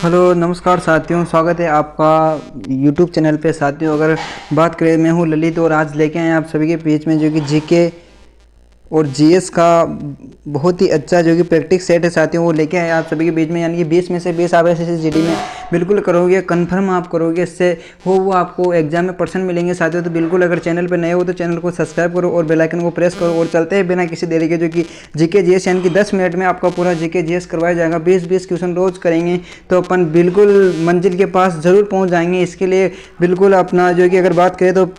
Hello नमस्कार साथियों, स्वागत है आपका यूट्यूब चैनल पे। साथियों, अगर बात करें, मैं हूँ ललित और आज लेके आए आप सभी के बीच में जो कि जीके और जीएस का बहुत ही अच्छा जो कि प्रैक्टिस सेट है साथियों, वो लेके आए आप सभी के बीच में। यानी कि 20 में से 20 आप ऐसे जीडी में बिल्कुल करोगे, कंफर्म आप करोगे, इससे वो आपको एग्जाम में % मिलेंगे साथियों। तो बिल्कुल अगर चैनल पर नए हो तो चैनल को सब्सक्राइब करो और बेल आइकन को प्रेस करो। और चलते हैं बिना किसी देरी के जो कि जीके जीएस, यानी कि 10 मिनट में आपका पूरा जीके जीएस करवाया जाएगा। 20-20 क्वेश्चन रोज करेंगे तो अपन बिल्कुल मंजिल के पास ज़रूर पहुँच जाएंगे। इसके लिए बिल्कुल अपना जो कि अगर बात करें तो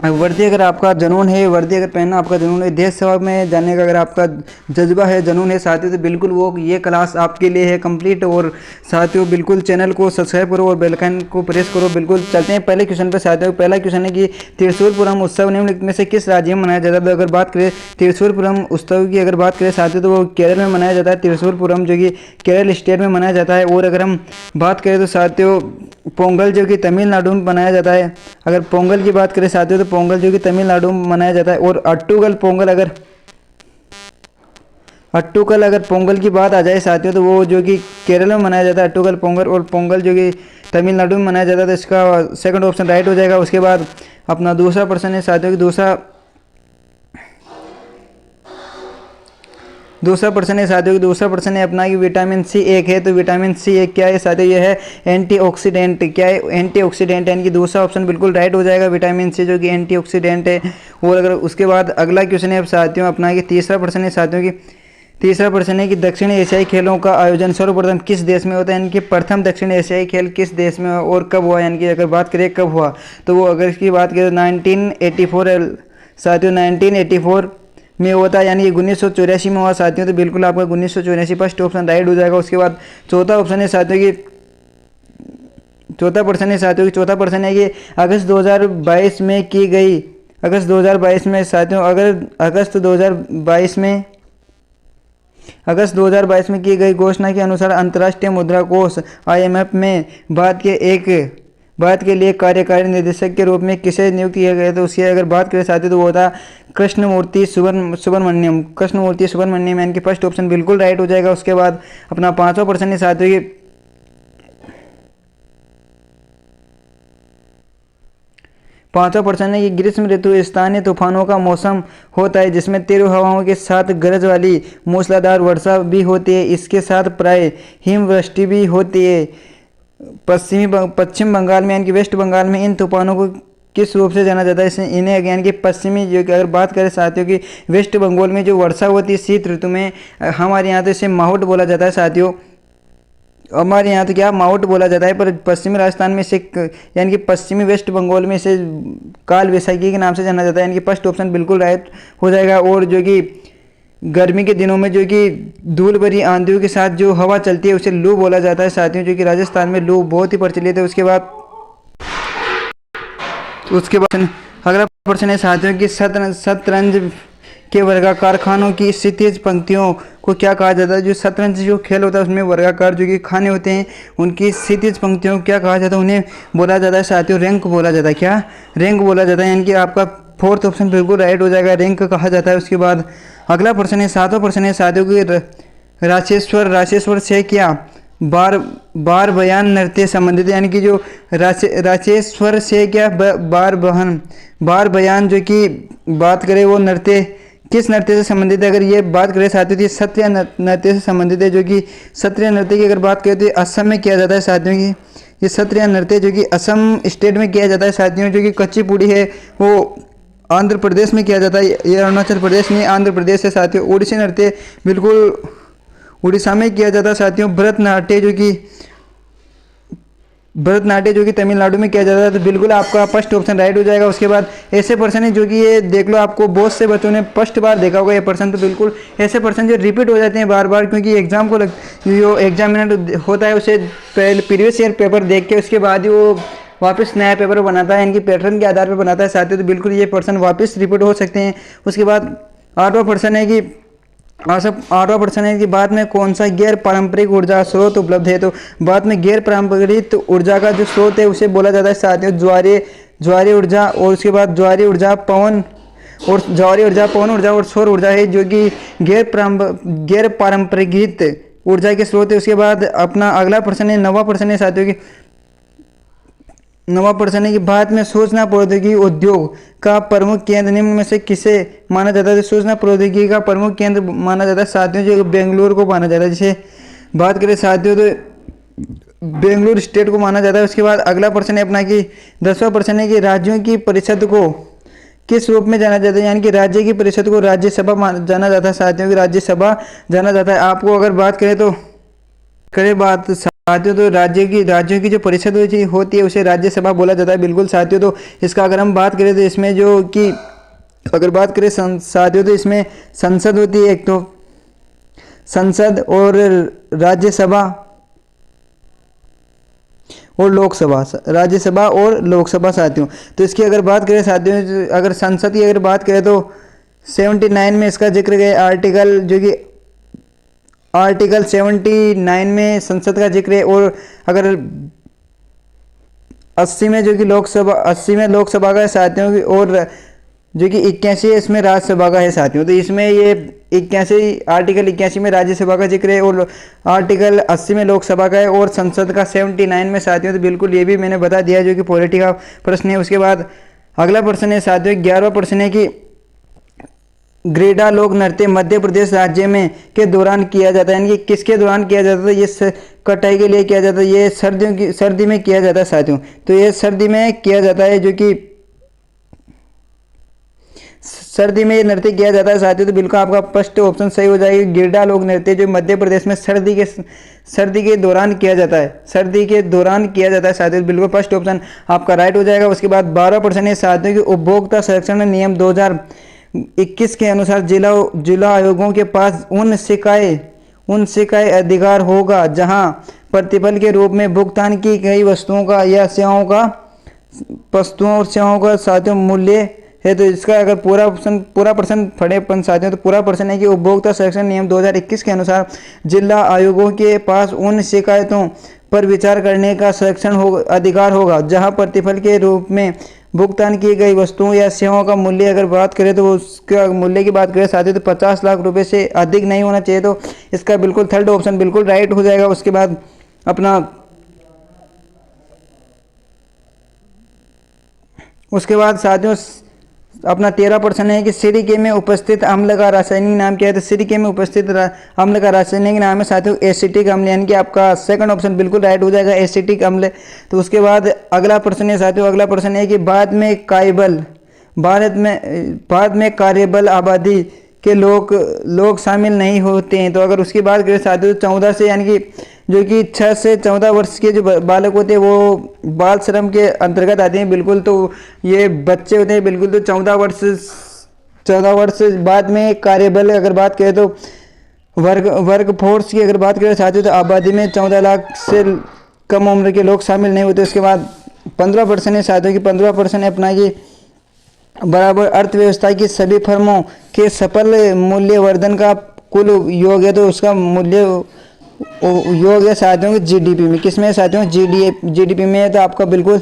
वर्दी अगर आपका जुनून है, वर्दी अगर पहनना आपका जुनून है, देश सेवा में जाने का अगर आपका जज्बा है, जुनून है साथियों, तो बिल्कुल वो ये क्लास आपके लिए है कंप्लीट। और साथियों बिल्कुल चैनल को सब्सक्राइब करो और बेल आइकन को प्रेस करो। बिल्कुल चलते हैं पहले क्वेश्चन पर साथियों। पहला क्वेश्चन है कि त्रिशूलपुरम उत्सव निम्नलिखित में से किस राज्य में मनाया जाता है? तो अगर बात करें त्रिशूलपुरम उत्सव की अगर बात करें साथियों, तो वो केरल में मनाया जाता है। त्रिशूलपुरम जो कि केरल स्टेट में मनाया जाता है। और अगर हम बात करें तो साथियों पोंगल जो कि तमिलनाडु में मनाया जाता है। अगर पोंगल की बात करें साथियों तो पोंगल जो कि तमिलनाडु में मनाया जाता है। और अट्टूगल पोंगल की बात आ जाए साथियों, तो वो जो कि केरल में मनाया जाता है अट्टूगल पोंगल, और पोंगल जो कि तमिलनाडु में मनाया जाता है। तो इसका सेकंड ऑप्शन राइट हो जाएगा। उसके बाद अपना दूसरा प्रश्न है साथियों कि दूसरा प्रश्न है अपना कि विटामिन सी एक है, तो विटामिन सी एक क्या है साथियों? ये है एंटीऑक्सीडेंट। क्या है? एंटीऑक्सीडेंट, यानी कि दूसरा ऑप्शन बिल्कुल राइट हो जाएगा, विटामिन सी जो कि एंटीऑक्सीडेंट है। और अगर उसके बाद अगला क्वेश्चन है साथियों अपना कि तीसरा प्रश्न है कि दक्षिण एशियाई खेलों का आयोजन सर्वप्रथम किस देश में होता है? यानी कि प्रथम दक्षिण एशियाई खेल किस देश में और कब हुआ? यानी कि अगर बात करें कब हुआ, तो वो अगर इसकी बात करें 1984 साथियों, 1984 में होता है, यानी कि 1984 में हुआ साथियों। तो बिल्कुल आपका 1984 फर्स्ट ऑप्शन राइट हो जाएगा। उसके बाद चौथा प्रश्न है साथियों कि चौथा प्रश्न है कि अगस्त 2022 में की गई अगस्त 2022 में साथियों अगर अगस्त 2022 में की गई घोषणा के अनुसार अंतर्राष्ट्रीय मुद्रा कोष IMF में भारत के लिए कार्यकारी निदेशक के रूप में किसे नियुक्त किया गया? तो उसकी अगर बात करें साथियों तो वो था कृष्णमूर्ति सुब्रमण्यम, यानी कि फर्स्ट ऑप्शन बिल्कुल राइट हो जाएगा। उसके बाद अपना पांचवा प्रश्न है साथियों कि ग्रीष्म ऋतु स्थानीय तूफानों का मौसम होता है जिसमें तीव्र हवाओं के साथ गरज वाली मूसलाधार वर्षा भी होती है। इसके साथ प्राय हिमवृष्टि भी होती है। पश्चिम बंगाल में यानी कि वेस्ट बंगाल में इन तूफानों को किस रूप से जाना जाता है? इन्हें यानी कि पश्चिमी जो अगर बात करें साथियों की वेस्ट बंगाल में जो वर्षा होती है शीत ऋतु में, हमारे यहाँ तो इसे माहौट बोला जाता है साथियों। हमारे यहाँ तो क्या माउट बोला जाता है, पर पश्चिमी राजस्थान में इसे यानी कि पश्चिमी वेस्ट बंगाल में इसे काल वैसाखी के नाम से जाना जाता है। यानी कि फर्स्ट ऑप्शन बिल्कुल राइट हो जाएगा। और जो कि गर्मी के दिनों में जो कि धूल भरी आंधियों के साथ जो हवा चलती है उसे लू बोला जाता है साथियों, जो कि राजस्थान में लू बहुत ही प्रचलित है। उसके बाद अगला प्रश्न है साथियों कि शतरंज के वर्गाकार खानों की क्षितिज पंक्तियों को क्या कहा जाता है? जो शतरंज जो खेल होता है उसमें वर्गाकार जो कि खाने होते हैं उनकी क्षितिज पंक्तियों को क्या कहा जाता है? उन्हें बोला जाता है साथियों रैंक बोला जाता है। क्या? रैंक बोला जाता है। यानी कि आपका फोर्थ ऑप्शन बिल्कुल राइट हो जाएगा, रैंक कहा जाता है। उसके बाद अगला प्रश्न है सातवां प्रश्न है साथियों की राशेश्वर से क्या बार बयान नृत्य संबंधित? यानी कि जो राशेश्वर से क्या बार बयान जो कि बात करें वो नृत्य किस नृत्य से संबंधित है? अगर ये बात करें साथियों तो सत्रिय नृत्य से संबंधित है। जो कि सत्रिय नृत्य की अगर बात करें तो असम में किया जाता है साथियों की। ये सत्रिय नृत्य जो कि असम स्टेट में किया जाता है साथियों। जो कि कुचिपुड़ी है वो आंध्र प्रदेश में किया जाता है। ये अरुणाचल प्रदेश में आंध्र प्रदेश है साथियों। ओडिसी नृत्य बिल्कुल उड़ीसा में किया जाता है साथियों। भरतनाट्य जो कि तमिलनाडु में किया जाता है। तो बिल्कुल आपका फर्स्ट ऑप्शन राइट हो जाएगा। उसके बाद ऐसे पर्सन है जो कि ये देख लो आपको बहुत से बच्चों ने फर्स्ट बार देखा होगा ये पर्सन। तो बिल्कुल ऐसे पर्सन जो रिपीट हो जाते हैं बार बार, क्योंकि एग्जाम को जो एग्जामिनर होता है उसे पहले प्रीवियस ईयर पेपर देख के उसके बाद ही वो वापस नया पेपर बनाता है, यानी कि पैटर्न के आधार पर बनाता है साथियों। तो बिल्कुल ये पर्सन वापस रिपीट हो सकते हैं। उसके बाद आठवां प्रश्न है कि भारत में कौन सा गैर पारंपरिक ऊर्जा स्रोत उपलब्ध है? तो भारत में गैर पारंपरिक ऊर्जा का जो स्रोत है उसे बोला जाता है साथियों ज्वारीय ऊर्जा। और उसके बाद ज्वारीय ऊर्जा पवन ऊर्जा और सौर ऊर्जा है, जो कि गैर पारंपरिक ऊर्जा के स्रोत है। उसके बाद अपना अगला प्रश्न है, नवा प्रश्न है साथियों की, नवा प्रश्न है कि भारत में सूचना प्रौद्योगिकी उद्योग का प्रमुख केंद्र निम्न में से किसे माना जाता है? सूचना प्रौद्योगिकी का प्रमुख केंद्र माना जाता है साथियों जो बेंगलुरु को माना जाता है। जैसे बात करें साथियों तो बेंगलुरु स्टेट को माना जाता है। उसके बाद अगला प्रश्न है अपना कि 10वां प्रश्न है कि राज्यों की परिषद को किस रूप में जाना जाता है? यानी कि राज्य की परिषद को राज्यसभा जाना जाता है साथियों की, राज्यसभा जाना जाता है। आपको अगर बात करें तो करें बात साथियों तो राज्यों की जो परिषद होती है उसे राज्यसभा बोला जाता है। बिल्कुल साथियों, तो इसका अगर हम बात करें तो इसमें जो कि अगर बात करें साथियों तो इसमें संसद होती है, एक तो संसद और राज्यसभा और लोकसभा, राज्यसभा और लोकसभा साथियों। तो इसकी अगर बात करें साथियों, अगर संसद की अगर बात करें तो 79 में इसका जिक्र गया, आर्टिकल जो कि आर्टिकल 79 में संसद का जिक्र है। और अगर 80 में जो कि लोकसभा, 80 में लोकसभा का है साथियों की, और जो कि 81 है इसमें राज्यसभा का है साथियों। तो इसमें ये 81 आर्टिकल 81 में राज्यसभा का जिक्र है और आर्टिकल 80 में लोकसभा का है और संसद का 79 में साथियों। तो बिल्कुल ये भी मैंने बता दिया जो कि पॉलिटी का प्रश्न है। उसके बाद अगला प्रश्न है साथियों 11वां प्रश्न है कि ग्रेडा लोक नृत्य मध्य प्रदेश राज्य में के दौरान किया जाता है, यानी कि किसके दौरान किया जाता है? ये कटाई के लिए किया जाता है, ये सर्दी में किया जाता है साथियों। तो ये सर्दी में किया जाता है, जो कि सर्दी में ये नृत्य किया जाता है साथियों। तो बिल्कुल आपका फर्स्ट ऑप्शन सही हो जाएगा, गिरडा लोक नृत्य जो मध्य प्रदेश में सर्दी के दौरान किया जाता है, सर्दी के दौरान किया जाता है साथियों। बिल्कुल फर्स्ट ऑप्शन आपका राइट हो जाएगा। उसके बाद 12% है साथियों की उपभोक्ता संरक्षण नियम 2021 के अनुसार जिला आयोगों के पास उन शिकायत अधिकार होगा जहां प्रतिफल के रूप में भुगतान की गई वस्तुओं और सेवाओं का साथियों मूल्य है। तो इसका अगर पूरा प्रश्न पढ़े अपन साथियों तो पूरा प्रश्न है कि उपभोक्ता संरक्षण नियम 2021 के अनुसार जिला आयोगों के पास उन शिकायतों पर विचार करने का अधिकार होगा जहां प्रतिफल के रूप में भुगतान की गई वस्तुओं या सेवाओं का मूल्य अगर बात करें तो उसका मूल्य की बात करें साथियों तो 50 लाख रुपए से अधिक नहीं होना चाहिए। तो इसका बिल्कुल थर्ड ऑप्शन बिल्कुल राइट हो जाएगा। उसके बाद अपना साथियों अपना 13% है कि सिरके में उपस्थित अम्ल का रासायनिक नाम क्या है? तो सिरके में उपस्थित अम्ल का रासायनिक नाम है साथियों एसिटिक अम्ल, यानी कि आपका सेकंड ऑप्शन बिल्कुल राइट हो जाएगा, एसिटिक अम्ल। तो उसके बाद अगला प्रश्न है साथियों, अगला प्रश्न है कि भारत में कार्यबल आबादी के लोग शामिल नहीं होते हैं। तो अगर उसकी बात करें साथियों 14 से यानी कि जो कि 6 से 14 वर्ष के जो बालक होते हैं वो बाल श्रम के अंतर्गत आते हैं। बिल्कुल, तो ये बच्चे होते हैं बिल्कुल। तो 14 वर्ष बाद में कार्यबल अगर बात करें तो वर्क फोर्स की अगर बात करें साथियों तो आबादी में 14 लाख से कम उम्र के लोग शामिल नहीं होते। उसके बाद 15% है साथियों की 15% है अपना कि बराबर अर्थव्यवस्था की सभी फर्मों के सफल मूल्यवर्धन का कुल योग है। तो उसका मूल्य योग है साथियों की जीडीपी में, किसमें साथियों जीडीपी में है। तो आपका बिल्कुल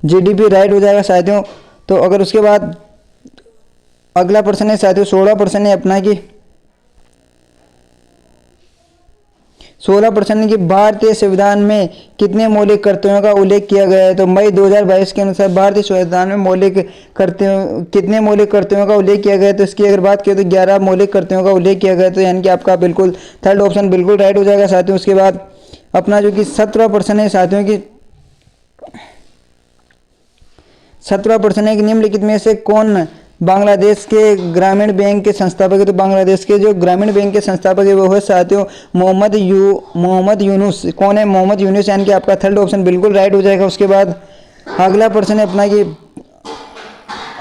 जीडीपी राइट हो जाएगा साथियों। तो अगर उसके बाद अगला प्रश्न है साथियों 16% है अपना कि 16% की भारतीय संविधान में कितने मौलिक कर्तव्यों का उल्लेख किया गया है? तो मई 2022 के अनुसार भारतीय संविधान में कितने मौलिक कर्तव्यों का उल्लेख किया गया है? तो इसकी अगर बात करें तो 11 मौलिक कर्तव्यों का उल्लेख किया गया है। तो यानी कि आपका बिल्कुल थर्ड ऑप्शन बिल्कुल राइट हो जाएगा साथियों। उसके बाद अपना जो कि 17% है साथियों की 17% है कि निम्नलिखित में से कौन बांग्लादेश के ग्रामीण बैंक के संस्थापक है? तो बांग्लादेश के जो ग्रामीण बैंक के संस्थापक है वो है साथियों मोहम्मद यूनुस। कौन है? मोहम्मद यूनुस, यानी कि आपका थर्ड ऑप्शन बिल्कुल राइट हो जाएगा। उसके बाद अगला प्रश्न है अपना कि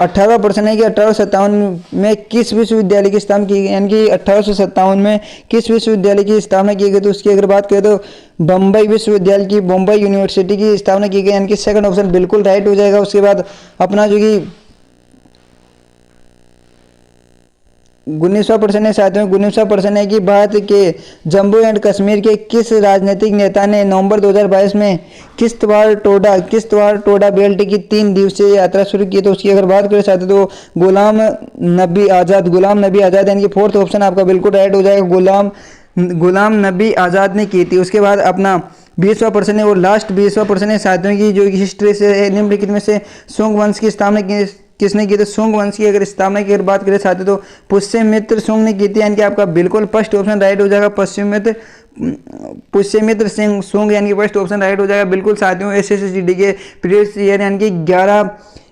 18% है कि 1857 में किस विश्वविद्यालय की स्थापना की गई? यानी कि 1857 में किस विश्वविद्यालय की स्थापना की गई? तो उसकी अगर बात करें तो बम्बई विश्वविद्यालय की, बम्बई यूनिवर्सिटी की स्थापना की गई, यानी कि सेकंड ऑप्शन बिल्कुल राइट हो जाएगा। उसके बाद अपना जो कि 19वां प्रश्न है साथियों, 19वां प्रश्न है कि भारत के जम्मू एंड कश्मीर के किस राजनीतिक नेता ने नवंबर 2022 में किश्तवाड़ टोडा बेल्ट की 3 दिवसीय यात्रा शुरू की? तो उसकी अगर बात करें साथियों तो गुलाम नबी आज़ाद यानी कि फोर्थ ऑप्शन आपका बिल्कुल राइट हो जाएगा। गुलाम नबी आज़ाद ने की थी। उसके बाद अपना 20वां प्रश्न है और लास्ट 20वां प्रश्न है साथियों की जो हिस्ट्री से निम्नलिखित में से सुंग वंश की स्थापना किसने की? तो सुंग वंश की अगर स्थापना की अगर बात करें साथियों तो पुष्यमित्र सुंग ने की थी, यानी कि आपका बिल्कुल फर्स्ट ऑप्शन राइट हो जाएगा। पुष्यमित्र सिंह सुंग यानी कि फर्स्ट ऑप्शन राइट हो जाएगा बिल्कुल साथियों। एसएससीडी के प्रीवियस ईयर यानी कि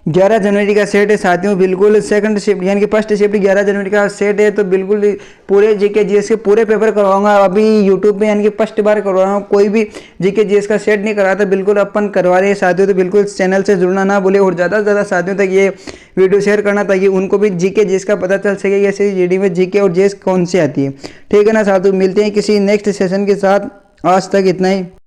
11 जनवरी का सेट है साथियों, बिल्कुल सेकंड शिफ्ट यानी कि फर्स्ट शिफ्ट 11 जनवरी का सेट है। तो बिल्कुल पूरे जीके जीएस के पूरे पेपर करवाऊंगा अभी यूट्यूब पे, यानी कि फर्स्ट बार करवा रहा हूँ। कोई भी जीके जीएस का सेट नहीं कराता, बिल्कुल अपन करवा रहे हैं साथियों। तो बिल्कुल चैनल से जुड़ना ना भूले और ज़्यादा से ज़्यादा साथियों तक ये वीडियो शेयर करना ताकि उनको भी जीके जीएस का पता चल सके ऐसे जीडी में जीके और जीएस कौन सी आती है। ठीक है ना साथियों, मिलते हैं किसी नेक्स्ट सेशन के साथ। आज तक इतना ही।